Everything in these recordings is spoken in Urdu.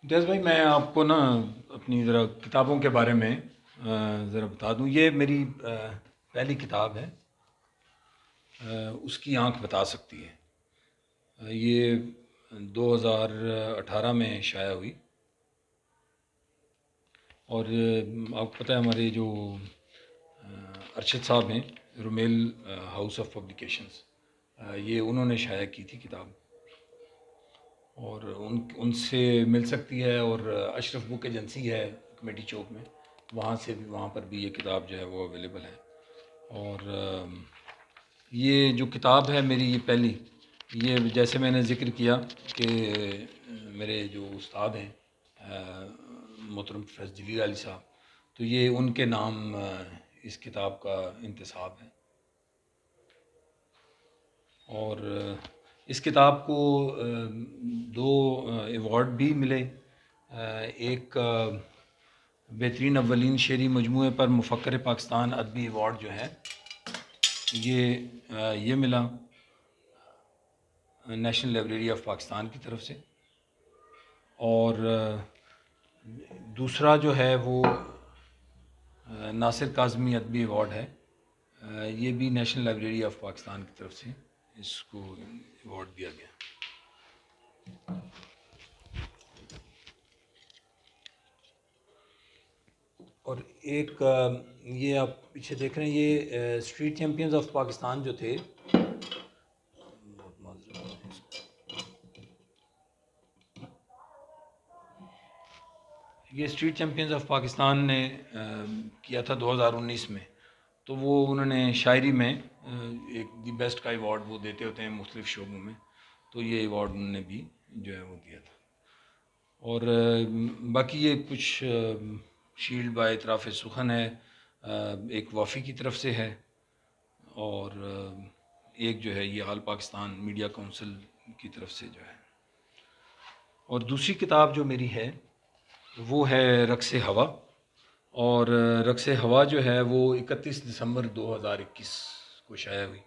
امتیاز بھائی، میں آپ کو نا اپنی ذرا کتابوں کے بارے میں ذرا بتا دوں. یہ میری پہلی کتاب ہے. اس کی آنکھ بتا سکتی ہے. یہ 2018 میں شائع ہوئی. اور آپ کو پتہ ہے ہمارے جو ارشد صاحب ہیں، رومیل ہاؤس آف پبلیکیشنز، یہ انہوں نے شائع کی تھی کتاب. اور ان سے مل سکتی ہے. اور اشرف بک ایجنسی ہے کمیٹی چوک میں، وہاں پر بھی یہ کتاب جو ہے وہ اویلیبل ہے. اور یہ جو کتاب ہے میری یہ پہلی، یہ جیسے میں نے ذکر کیا کہ میرے جو استاد ہیں محترم پروفیسر جلیل علی صاحب، تو یہ ان کے نام اس کتاب کا انتساب ہے. اور اس کتاب کو 2 ایوارڈ بھی ملے. ایک بہترین اولین شعری مجموعے پر مفکر پاکستان ادبی ایوارڈ جو ہے یہ ملا نیشنل لائبریری آف پاکستان کی طرف سے. اور دوسرا جو ہے وہ ناصر کاظمی ادبی ایوارڈ ہے. یہ بھی نیشنل لائبریری آف پاکستان کی طرف سے اس کو ایوارڈ دیا گیا. اور ایک یہ آپ پیچھے دیکھ رہے ہیں، یہ اسٹریٹ چیمپئنز آف پاکستان جو تھے، بہت معذرت ہے، یہ اسٹریٹ چیمپئنز آف پاکستان نے کیا تھا 2019 میں. تو وہ انہوں نے شاعری میں ایک دی بیسٹ کا ایوارڈ وہ دیتے ہوتے ہیں مختلف شعبوں میں. تو یہ ایوارڈ انہوں نے بھی جو ہے وہ دیا تھا. اور باقی یہ کچھ شیلڈ با اطراف سخن ہے، ایک وافی کی طرف سے ہے. اور ایک جو ہے یہ آل پاکستان میڈیا کونسل کی طرف سے جو ہے. اور دوسری کتاب جو میری ہے وہ ہے رقص ہوا. اور رقص ہوا جو ہے وہ 31 دسمبر 2021 کو شائع ہوئی.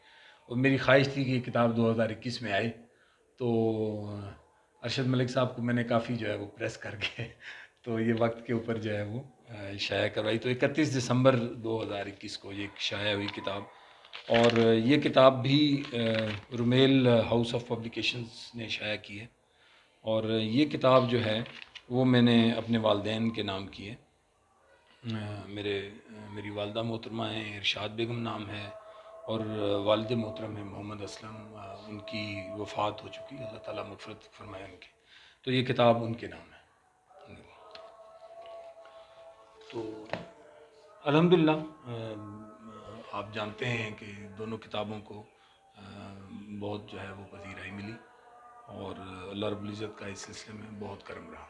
اور میری خواہش تھی کہ یہ کتاب 2021 میں آئے. تو ارشد ملک صاحب کو میں نے کافی جو ہے وہ پریس کر کے تو یہ وقت کے اوپر جو ہے وہ شائع کروائی. تو 31 دسمبر 2021 کو یہ شائع ہوئی کتاب. اور یہ کتاب بھی رومیل ہاؤس آف پبلیکیشنز نے شائع کی ہے. اور یہ کتاب جو ہے وہ میں نے اپنے والدین کے نام کی ہے. میری والدہ محترمہ ہیں، ارشاد بیگم نام ہے، اور والد محترم ہیں محمد اسلم. ان کی وفات ہو چکی، اللہ تعالیٰ مغفرت فرمائے ان کی. تو یہ کتاب ان کے نام ہے. تو الحمدللہ آپ جانتے ہیں کہ دونوں کتابوں کو بہت جو ہے وہ پذیرائی ملی، اور اللہ رب العزت کا اس سلسلے میں بہت کرم رہا.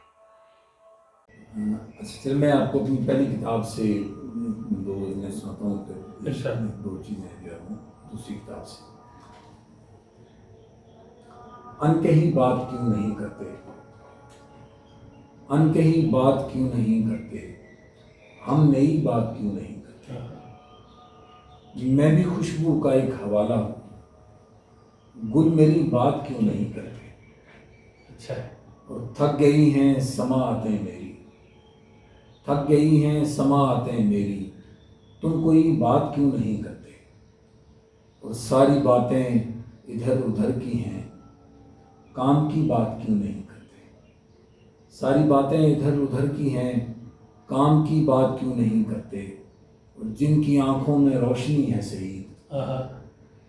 اچھا، چل میں آپ کو اپنی پہلی کتاب سے میں سناتا ہوں، پھر 2 چیزیں جو ہے وہ دوسری کتاب سے. ان کہی بات کیوں نہیں کرتے، ان کہی بات کیوں نہیں کرتے، ہم نئی بات کیوں نہیں کرتے. میں بھی خوشبو کا ایک حوالہ ہوں، گل میری بات کیوں نہیں کرتے. اچھا، اور تھک گئی ہیں سماعتیں میری، تھک گئی ہیں سماعتیں میری، تم کوئی بات کیوں نہیں کرتے. اور ساری باتیں ادھر ادھر کی ہیں، کام کی بات کیوں نہیں کرتے. ساری باتیں ادھر ادھر کی ہیں، کام کی بات کیوں نہیں کرتے. اور جن کی آنکھوں میں روشنی ہے سعید،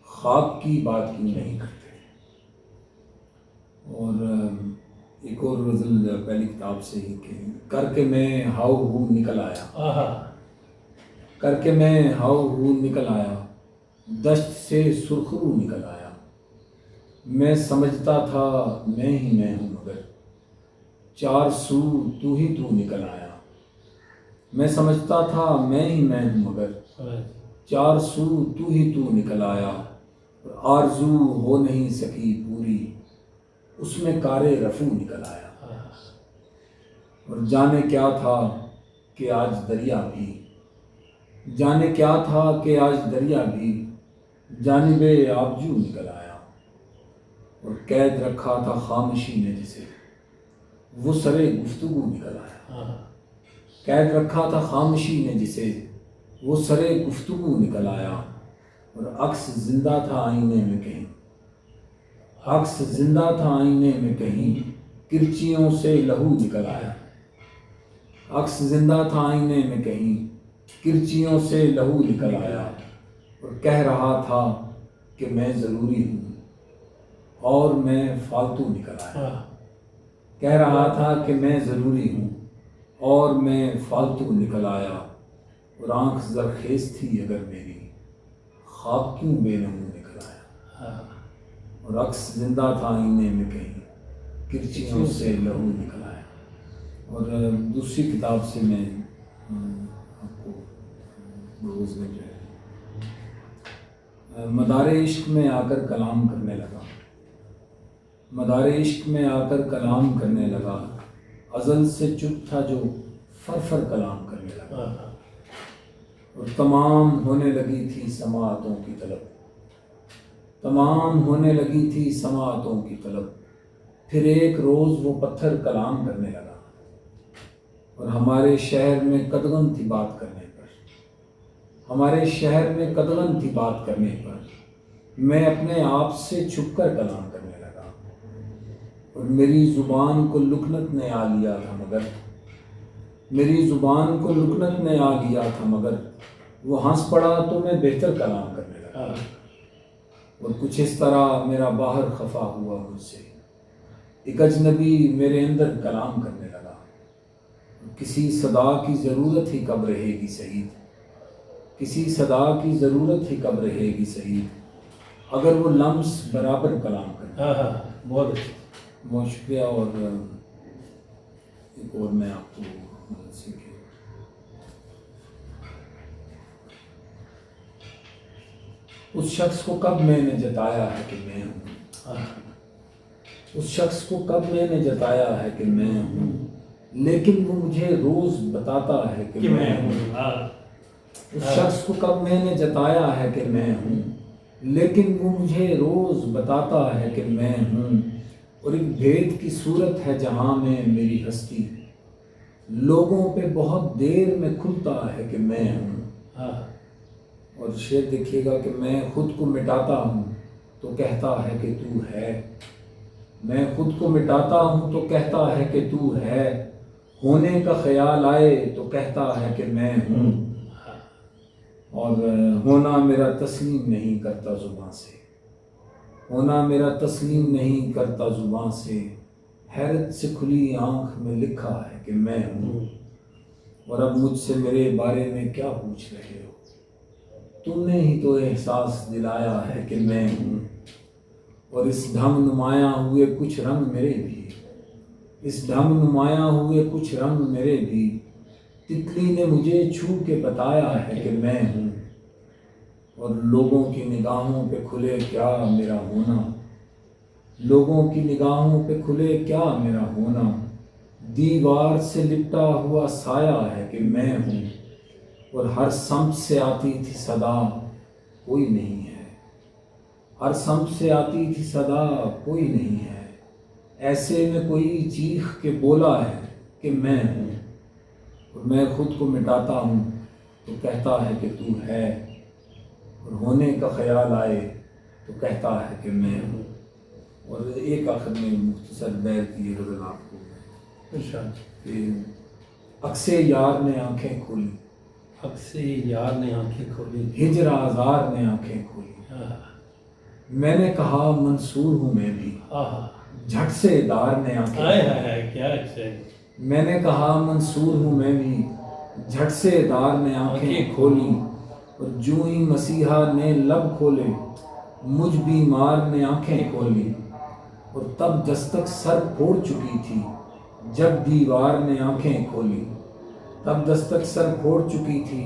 خواب کی بات کیوں نہیں کرتے. اور ایک اور غزل پہلی کتاب سے ہی کہ کر کے میں ہاؤ ہوں نکل آیا، کر کے میں ہاؤ ہوں نکل آیا، دشت سے سرخرو نکل آیا. میں سمجھتا تھا میں ہی میں ہوں مگر چار سو تو ہی تو نکل آیا. میں سمجھتا تھا میں ہی میں ہوں مگر چار سو تو ہی تو نکل آیا. آرزو ہو نہیں سکی پوری، اس میں کار رفو نکل آیا. اور جانے کیا تھا کہ آج دریا بھی، جانے کیا تھا کہ آج دریا بھی جانب آبجو نکل آیا. اور قید رکھا تھا خاموشی نے جسے، وہ سرے گفتگو نکل آیا. قید رکھا تھا خاموشی نے جسے، وہ سرے گفتگو نکل آیا. اور عکس زندہ تھا آئینے میں کہیں، عکس زندہ تھا آئینے میں کہیں، کرچیوں سے لہو نکل آیا. عکس زندہ تھا آئینے میں کہیں، کرچیوں سے لہو نکل آیا. اور کہہ رہا تھا کہ میں ضروری ہوں اور میں فالتو نکل آیا. کہہ رہا تھا کہ میں ضروری ہوں اور میں فالتو نکل آیا. اور آنکھ زرخیز تھی اگر میری، خواب کیوں بے نمو نکل آیا. اور عکس زندہ تھا آئینے میں کہیں، کرچیوں سے لہو نکل آیا. اور دوسری کتاب سے میں آپ کو روز میں جو ہے مدار عشق میں آ کر کلام کرنے لگا. مدار عشق میں آ کر کلام کرنے لگا، ازل سے چپ تھا جو فر کلام کرنے لگا. اور تمام ہونے لگی تھی سماعتوں کی طلب، تمام ہونے لگی تھی سماعتوں کی طلب. پھر ایک روز وہ پتھر کلام کرنے لگا. اور ہمارے شہر میں قدغن تھی بات کرنے پر، ہمارے شہر میں قدغن تھی بات کرنے پر، میں اپنے آپ سے چھپ کر کلام کرنے لگا. اور میری زبان کو لکنت نے آ لیا تھا مگر، میری زبان کو لکنت نے آ لیا تھا مگر، وہ ہنس پڑا تو میں بہتر کلام کرنے لگا. اور کچھ اس طرح میرا باہر خفا ہوا مجھ سے، ایک اجنبی میرے اندر کلام کرنے لگا. کسی صدا کی ضرورت ہی کب رہے گی سعید، کسی صدا کی ضرورت ہی کب رہے گی سعید، اگر وہ لمس برابر کلام کرے. بہت اچھا، بہت شکریہ. اور ایک اور میں آپ کو مدد سے کہ اس شخص کو کب میں نے جتایا ہے کہ میں ہوں، اس شخص کو کب میں نے جتایا ہے کہ میں ہوں، لیکن وہ مجھے روز بتاتا ہے کہ میں ہوں. اس شخص کو کب میں نے جتایا ہے کہ میں ہوں، لیکن وہ مجھے روز بتاتا ہے کہ میں ہوں. اور ایک بھید کی صورت ہے جہاں میں میری ہستی، لوگوں پہ بہت دیر میں کھلتا ہے کہ میں ہوں. اور شعر دیکھیے گا کہ میں خود کو مٹاتا ہوں تو کہتا ہے کہ تو ہے، میں خود کو مٹاتا ہوں تو کہتا ہے کہ تو ہے، ہونے کا خیال آئے تو کہتا ہے کہ میں ہوں. اور ہونا میرا تسلیم نہیں کرتا زباں سے، ہونا میرا تسلیم نہیں کرتا زباں سے، حیرت سے کھلی آنکھ میں لکھا ہے کہ میں ہوں. اور اب مجھ سے میرے بارے میں کیا پوچھ رہے ہو، تم نے ہی تو احساس دلایا ہے کہ میں ہوں. اور اس ڈھنگ نمایاں ہوئے کچھ رنگ میرے بھی، اس ڈھنگ نمایاں ہوئے کچھ رنگ میرے بھی، تتلی نے مجھے چھو کے بتایا ہے کہ میں ہوں. اور لوگوں کی نگاہوں پہ کھلے کیا میرا ہونا، لوگوں کی نگاہوں پہ کھلے کیا میرا ہونا، دیوار سے لپٹا ہوا سایہ ہے کہ میں ہوں. اور ہر سمت سے آتی تھی صدا کوئی نہیں ہے، ہر سمت سے آتی تھی صدا کوئی نہیں ہے، ایسے میں کوئی چیخ کے بولا ہے کہ میں ہوں. اور میں خود کو مٹاتا ہوں تو کہتا ہے کہ تو ہے، اور ہونے کا خیال آئے تو کہتا ہے کہ میں ہوں. اور ایک آخر میں مختصر بیر کی غزل آپ کو کہ اکسے یار نے آنکھیں کھولی، اکسے یار نے آنکھیں کھولی، ہجر آزار نے آنکھیں کھولی، میں نے کہا منصور ہوں میں بھی، جھٹ سے دار نے آنکھیں کھولی. کیا اچھا، میں نے کہا منصور ہوں میں بھی، جھٹ سے دار نے آنکھیں کھولی. اور جو ہی مسیحا نے لب کھولے، مجھ بیمار نے آنکھیں کھولی. اور تب دستک سر پھوڑ چکی تھی جب دیوار نے آنکھیں کھولی، تب دستک سر پھوڑ چکی تھی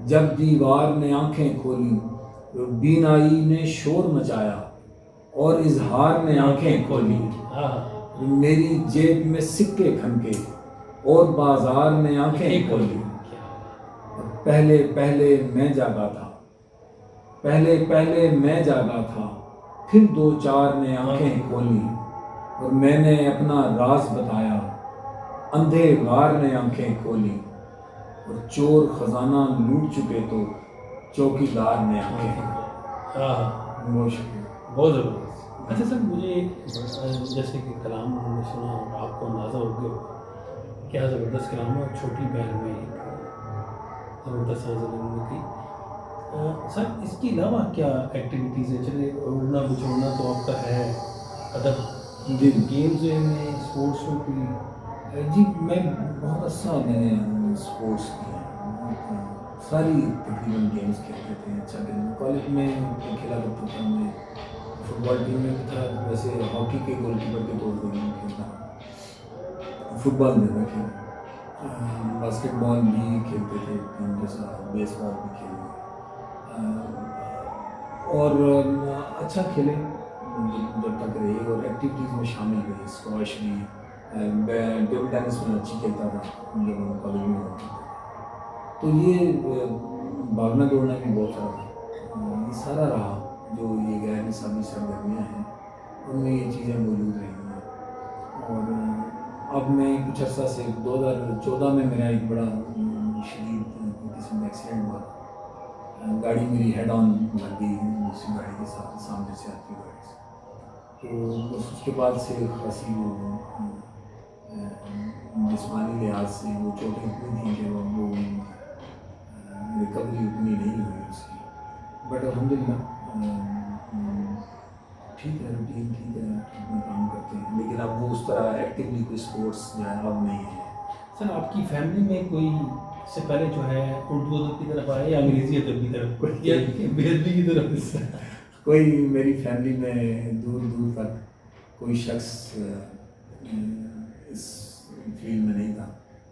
جب دیوار نے آنکھیں کھولی. اور بینائی نے شور مچایا اور اظہار نے آنکھیں کھولی. میری جیب میں سکے کھنکے اور بازار نے آنکھیں کھولی. پہلے پہلے میں جاگا تھا، پہلے پہلے میں جاگا تھا، پھر دو چار نے آنکھیں کھولی. اور میں نے اپنا راز بتایا اندھے غار نے آنکھیں کھولی اور چور خزانہ لوٹ چکے تو چوکیدار نے آنکھیں ہاں بہت شکریہ. بہت زبردست. اچھا سر مجھے جیسے کہ کلام ہم نے سنا اور آپ کو اندازہ ہو گیا کیا زبردست کلام ہے اور چھوٹی بہن میں ایک زبردست نظر کی. سر اس کے علاوہ کیا ایکٹیویٹیز ہیں؟ چلے اڑنا بچوڑنا تو آپ کا ہے، ادب جی گیمز میں اسپورٹس میں کوئی؟ جی میں بہت اچھا میں نے اسپورٹس کیا، ساری تقریباً گیمز کھیلتے تھے. اچھا کالج میں کھیلا کرتا تھا، میں فٹ بال ٹیم میں بھی تھا. ویسے ہاکی کے گول کیپر کے طور پر میں کھیلتا ہوں، فٹ بال میں کھیلا، باسکٹ بال بھی کھیلتے تھے ٹیم کے ساتھ، بیس بال بھی کھیلے اور اچھا کھیلے جب تک رہے اور ایکٹیویٹیز میں شامل ہوئے. اسکواش بھی، ٹیبل ٹینس میں اچھی کھیلتا تھا جب ہم کالج میں ہوتے تھے. تو یہ بھاگنا دوڑنا بھی بہت سارا تھا. یہ سارا رہا جو یہ غیر نصابی سرگرمیاں ہیں ان میں یہ چیزیں موجود رہی ہیں. اور اب میں کچھ عرصہ سے 2014 میں میرا ایک بڑا شدید قسم کا ایکسیڈنٹ ہوا. گاڑی میری ہیڈ آن لگ گئی دوسری گاڑی کے ساتھ، سامنے سے آتی گاڑی سے. تو بس اس کے بعد سے خاصی وہ جسمانی لحاظ سے وہ چوٹیں اتنی تھیں کہ وہ ریکوری اتنی نہیں ہوئی اس کی. بٹ الحمدللہ ٹھیک ہے، روٹین ٹھیک ہے، اپنا کام کرتے ہیں. لیکن اب وہ اس طرح ایکٹیولی کوئی اسپورٹس جو ہے اب نہیں ہے. سر آپ کی فیملی میں کوئی سے پہلے جو ہے اردو ادب کی طرف آیا یا انگریزی ادب کی طرف یا بےادبی کی طرف؟ کوئی میری فیملی میں دور دور تک کوئی شخص اس فیلڈ میں نہیں تھا.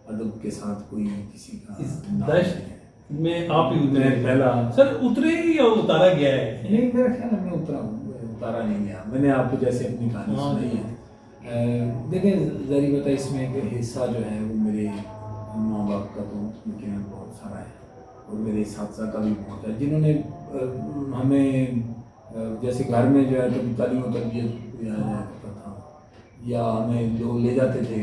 ادب کے ساتھ کوئی کسی کا نام دشت نہیں ہے. میں آپ ہی میں پہلا سر اترے یا اتارا گیا ہے؟ نہیں، میرا خیال ہے میں اتارا نہیں گیا. میں نے آپ کو جیسے اپنی کہانی سنائی ہے. دیکھیں ظاہری بات ہے اس میں ایک حصہ جو ہے وہ میرے ماں باپ کا تو یقیناً بہت سارا ہے اور میرے اساتذہ کا بھی بہت ہے جنہوں نے ہمیں جیسے گھر میں جو ہے کبھی تعلیم و تربیت دیا جایا کرتا تھا یا ہمیں لوگ لے جاتے تھے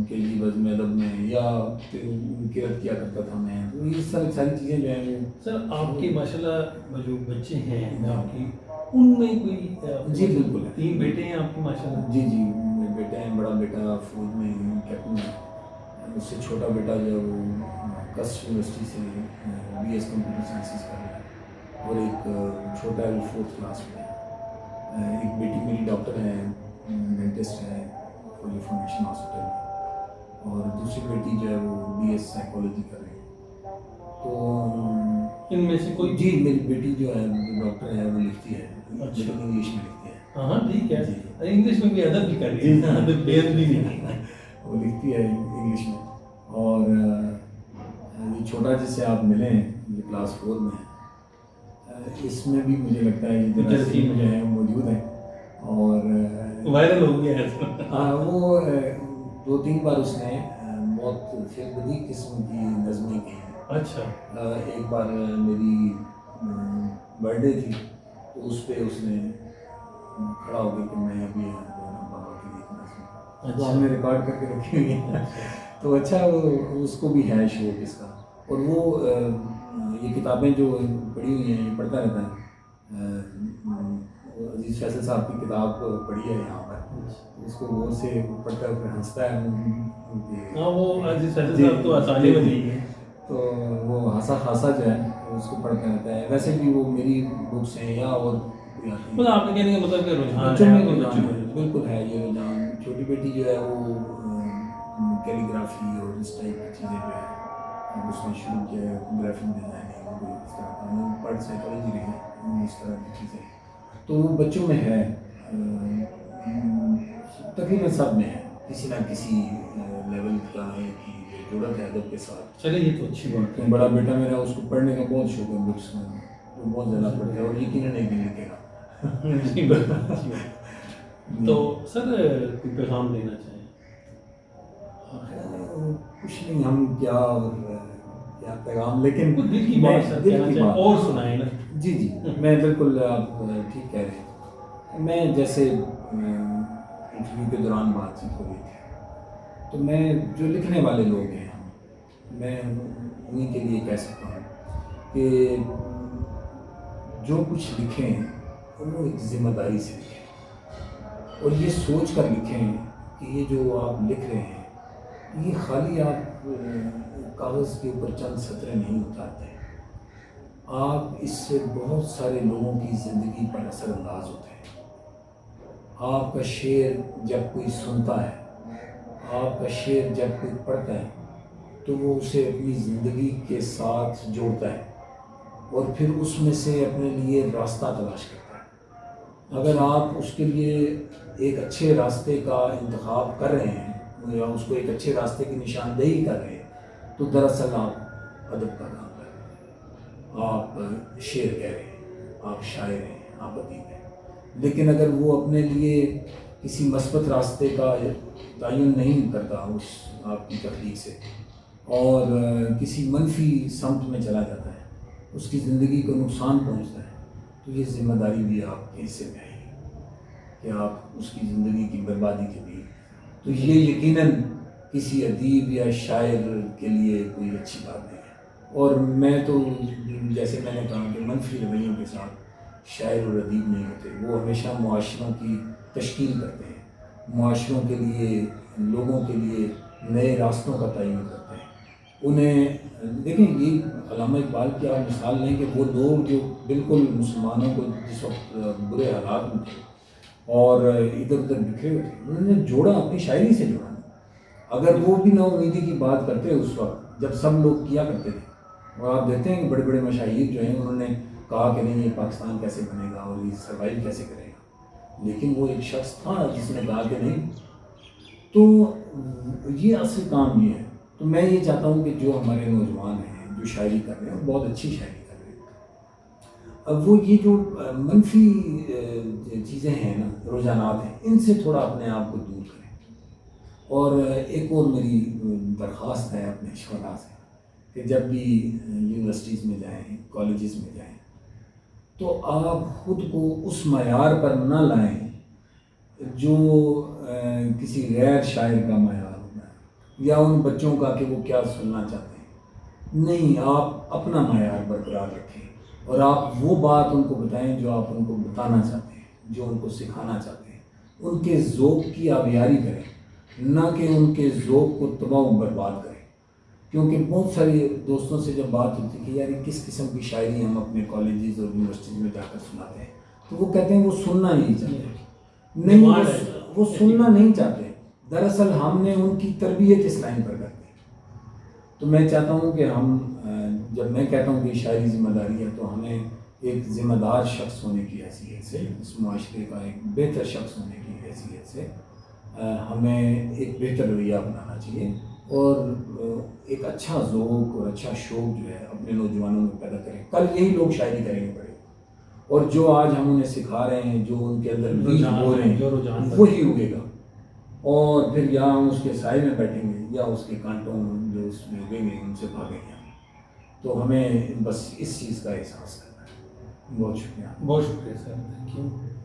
کہ جی بزم ادب میں یا کرت کیا کرتا تھا میں. تو یہ ساری چیزیں جو ہیں وہ سر آپ کے ماشاءاللہ جو بچے ہیں آپ کی ان میں کوئی جی بالکل ہے. 3 بیٹے ہیں آپ کے ماشاءاللہ؟ جی میرے بیٹے ہیں. بڑا بیٹا فوج میں کیپٹن ہے، اس سے چھوٹا بیٹا جو ہے وہ کسٹ یونیورسٹی سے BS کمپیوٹر سائنسز کر رہا ہے اور ایک چھوٹا ہے وہ 4th کلاس میں ہے. ایک بیٹی میری ڈاکٹر ہے، ڈینٹسٹ ہے فوجی فاؤنڈیشن ہاسپٹل میں، اور دوسری بیٹی جو ہے وہ BS سائیکالوجی کر رہی ہے. تو ان میں سے کوئی؟ جی میری بیٹی جو ہے ڈاکٹر ہے وہ لکھتی ہے، اچھا انگلش میں لکھتی ہے. ہاں ٹھیک ہے. جی انگلش میں بھی ادب بھی کر رہی ہے، ادب بے ادبی نہیں. وہ لکھتی ہے انگلش میں. اور یہ چھوٹا جس سے آپ ملے ہیں یہ کلاس 4 میں ہے، اس میں بھی مجھے لگتا ہے یہ جراثیم جو ہے موجود ہیں اور وائرل ہو گیا ہے. وہ 2-3 بار اس نے بہت بدی قسم کی نظمیں کی ہیں. اچھا. ایک بار میری برتھ ڈے تھی تو اس پہ اس نے کھڑا ہو گیا کہ میں ابھی بابا کے لیے نظم تو ہم نے ریکارڈ کر کے رکھی ہوئی ہے. تو اچھا اس کو بھی ہے شوق اس کا. اور وہ یہ کتابیں جو پڑھی ہوئی ہیں یہ پڑھتا رہتا ہے. عزیز فیصل صاحب کی کتاب پڑھی ہے یہاں پر، اس کو غور سے پڑھتا ہے پھر ہنستا ہے. ہاں وہ عزیز فیصل صاحب تو آسانی والی ہے، تو وہ ہنسا خاصا جو ہے اس کو پڑھتا رہتا ہے. ویسے بھی وہ میری بکس ہیں یا اور مطلب آپ نے کہنے کا مطلب کہ رجحان بچوں میں ہے. بالکل ہے یہ رجحان. چھوٹی بیٹی جو ہے وہ کیلیگرافی اور اس ٹائپ کی چیزیں جو ہے اس نے شروع کیا ہے، گرافک ڈیزائننگ اور اس طرح کا پڑھ سائیکالوجی رہی ہے اس طرح کی چیزیں. تو وہ بچوں میں ہے، تقریباً سب میں ہے کسی نہ کسی لیول کا ہے کہ جڑت ہے ادب کے ساتھ. چلے یہ تو اچھی بات ہے. بڑا بیٹا میرا اس کو پڑھنے کا بہت شوق ہے، بکس میں وہ بہت زیادہ پڑھتا ہے اور یقیناً ایک دن لکھے گا. تو سر کوئی پیغام دینا چاہیں؟ کچھ نہیں، ہم کیا پیغام، لیکن دل کی بات اور سنائیں نا. جی میں بالکل آپ ٹھیک کہہ رہے ہیں. میں جیسے انٹرویو کے دوران بات چیت ہو رہی تھی تو میں جو لکھنے والے لوگ ہیں میں انہیں کے لیے کہہ سکتا ہوں کہ جو کچھ لکھیں وہ ایک ذمہ داری سے لکھیں اور یہ سوچ کر لکھیں کہ یہ جو آپ لکھ رہے ہیں یہ خالی آپ کاغذ کے اوپر چند سطریں نہیں اتارتے، آپ اس سے بہت سارے لوگوں کی زندگی پر اثر انداز ہوتے ہیں۔ آپ کا شعر جب کوئی سنتا ہے، آپ کا شعر جب کوئی پڑھتا ہے تو وہ اسے اپنی زندگی کے ساتھ جوڑتا ہے اور پھر اس میں سے اپنے لیے راستہ تلاش کرتا ہے۔ اگر آپ اس کے لیے ایک اچھے راستے کا انتخاب کر رہے ہیں یا اس کو ایک اچھے راستے کی نشاندہی کر رہے ہیں تو دراصل آپ ادب کا کام کر رہے ہیں، آپ شعر کہہ رہے ہیں، آپ شاعر ہیں، آپ ادیب ہیں۔ لیکن اگر وہ اپنے لیے کسی مثبت راستے کا تعین نہیں کرتا اس آپ کی تخلیق سے اور کسی منفی سمت میں چلا جاتا ہے، اس کی زندگی کو نقصان پہنچتا ہے، تو یہ ذمہ داری بھی آپ کے حصے میں آئی کہ آپ اس کی زندگی کی بربادی کے لیے، تو یہ یقیناً کسی ادیب یا شاعر کے لیے کوئی اچھی بات نہیں ہے۔ اور میں تو جیسے میں نے کہا کہ منفی رویوں کے ساتھ شاعر اور ادیب نہیں ہوتے، وہ ہمیشہ معاشروں کی تشکیل کرتے ہیں، معاشروں کے لیے، لوگوں کے لیے نئے راستوں کا تعین کرتے ہیں۔ انہیں دیکھیں، یہ علامہ اقبال کی آپ مثال لیں کہ وہ لوگ جو بالکل مسلمانوں کو جس وقت برے حالات میں تھے اور ادھر ادھر بکھرے ہوئے تھے، انہوں نے جوڑا، اپنی شاعری سے جوڑا۔ اگر وہ بھی نا امیدی کی بات کرتے اس وقت جب سب لوگ کیا کرتے تھے، اور آپ دیکھتے ہیں کہ بڑے بڑے مشاہیر جو ہیں انہوں نے کہا کہ نہیں یہ پاکستان کیسے بنے گا اور یہ سروائیو کیسے کرے گا، لیکن وہ ایک شخص تھا جس نے کہا کہ نہیں۔ تو یہ اصل کام یہ ہے۔ تو میں یہ چاہتا ہوں کہ جو ہمارے نوجوان ہیں جو شاعری کر رہے ہیں، بہت اچھی شاعری کر رہے ہیں، اب وہ یہ جو منفی چیزیں ہیں نا، رجحانات ہیں، ان سے تھوڑا اپنے آپ کو دور کریں۔ اور ایک اور میری درخواست ہے اپنے شعراء سے کہ جب بھی یونیورسٹیز میں جائیں، کالجز میں جائیں، تو آپ خود کو اس معیار پر نہ لائیں جو کسی غیر شاعر کا معیار ہوتا ہے یا ان بچوں کا کہ وہ کیا سننا چاہتے ہیں۔ نہیں، آپ اپنا معیار برقرار رکھیں اور آپ وہ بات ان کو بتائیں جو آپ ان کو بتانا چاہتے ہیں، جو ان کو سکھانا چاہتے ہیں۔ ان کے ذوق کی آبیاری کریں، نہ کہ ان کے ذوق کو تباہ و برباد کریں۔ کیونکہ بہت سارے دوستوں سے جب بات ہوتی ہے کہ یار کس قسم کی شاعری ہم اپنے کالجز اور یونیورسٹیز میں جا کر سناتے ہیں، تو وہ کہتے ہیں وہ سننا نہیں چاہتے۔ نہیں، وہ سننا نہیں چاہتے، دراصل ہم نے ان کی تربیت اس لائن پر کر دی۔ تو میں چاہتا ہوں کہ ہم جب میں کہتا ہوں کہ شاعری ذمہ داری ہے تو ہمیں ایک ذمہ دار شخص ہونے کی حیثیت سے، اس معاشرے کا ایک بہتر شخص ہونے کی حیثیت سے ہمیں ایک بہتر رویہ اپنانا چاہیے اور ایک اچھا ذوق اور اچھا شوق جو ہے اپنے نوجوانوں میں پیدا کریں۔ کل یہی لوگ شاعری کریں گے بڑے، اور جو آج ہم انہیں سکھا رہے ہیں، جو ان کے اندر بیج بو رہے ہیں، وہی اگے گا، اور پھر یا ہم اس کے سائے میں بیٹھیں گے یا اس کے کانٹوں جو اس میں اگیں گے ان سے بھاگیں گے۔ تو ہمیں بس اس چیز کا احساس کرنا ہے۔ بہت شکریہ۔ بہت شکریہ سر، تھینک یو۔